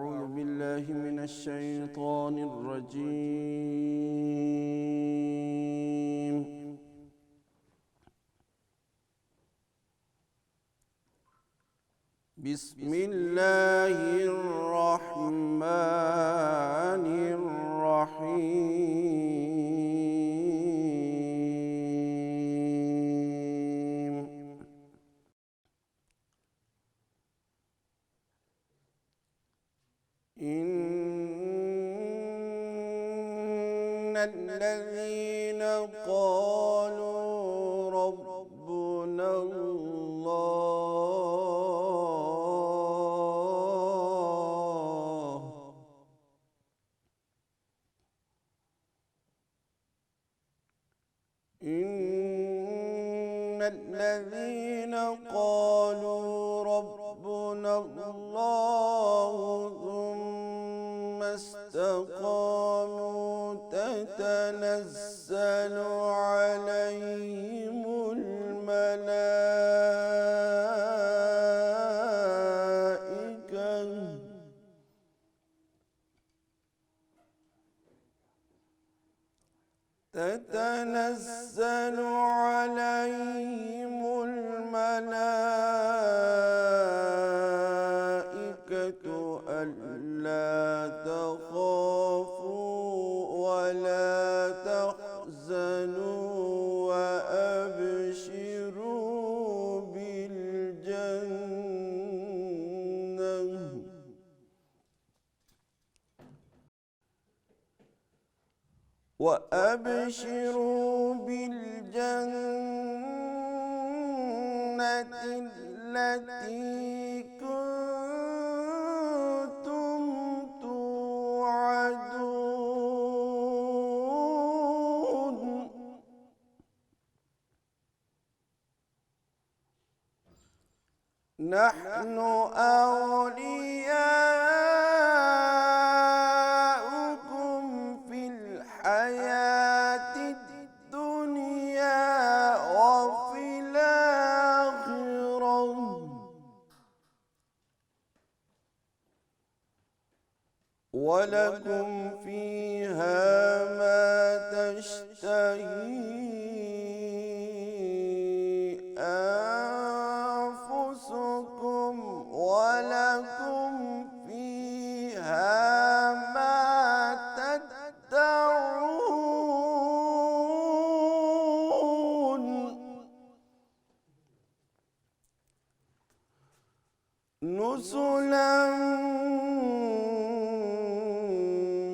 أعوذ بالله من الشيطان الرجيم. بسم الله الرحمن الرحيم. إن الذين قالوا ربنا الله إن الذين قالوا ربنا الله ثم استقاموا تتنزل عليهم الملائكة ألا تخافوا ولا تحزنوا وأبشروا بالجنة التي كنتم توعدون. نحن أولياؤكم في الحياة الدنيا وفي الآخرة ولكم فيها ما تشتهي أنفسكم ولكم فيها ما تدعون. نزلا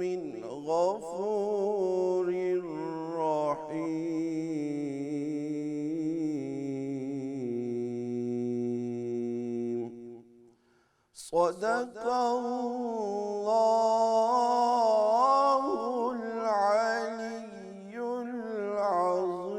من غفور رحيم. صدق الله العلي العظيم.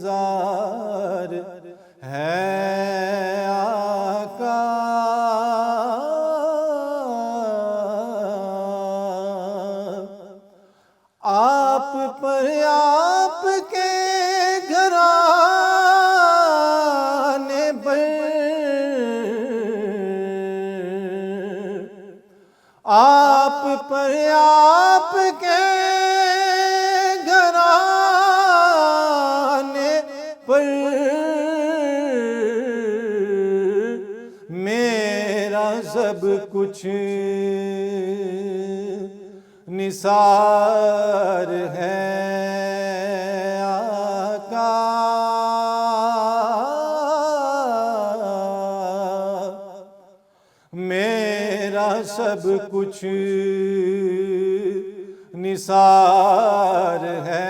انتظار ہے آقا، آپ پر آپ کے گھرانے پر آپ پر آپ کے گھرانے پر میرا سب کچھ نثار ہے آقا، میرا سب کچھ نثار ہے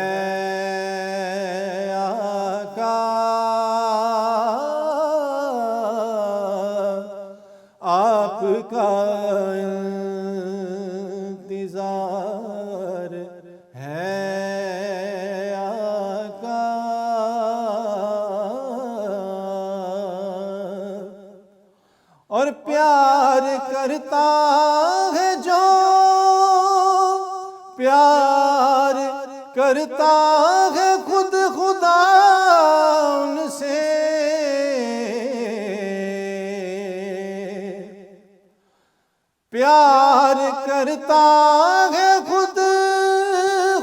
آقا، آپ کا انتظار ہے آقا، اور پیار کرتا ہے جو پیار کرتا ہے خود خدا ان سے، پیار کرتا ہے خود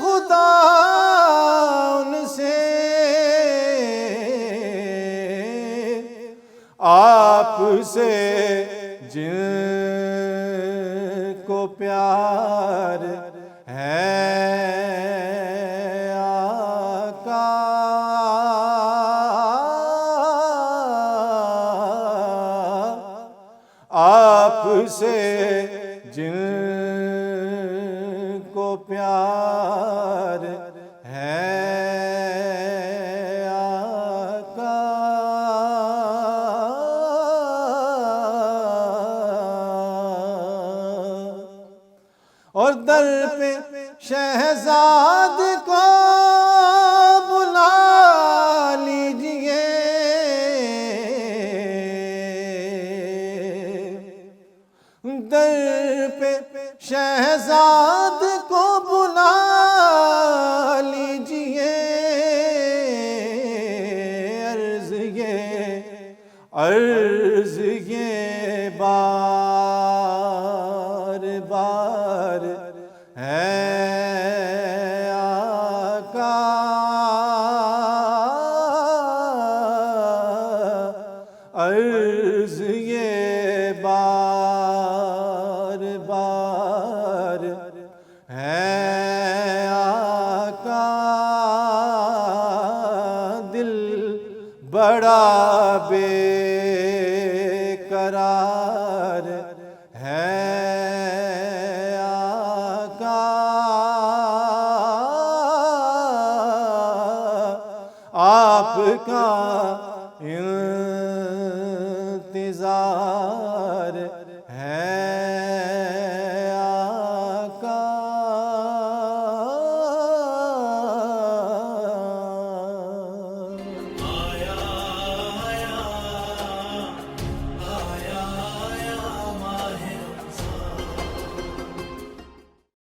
خدا ان سے، آپ سے جن کو پیار ہے آقا، آپ سے جن کو پیار ہے آقا، اور در پہ شہزاد کو بلا لیجئے، در پہ شہزاد کو بلا لیجئے، عرض یہ بار بار ہے آقا، عرض یہ بار بار ہے آقا، دل بڑا بے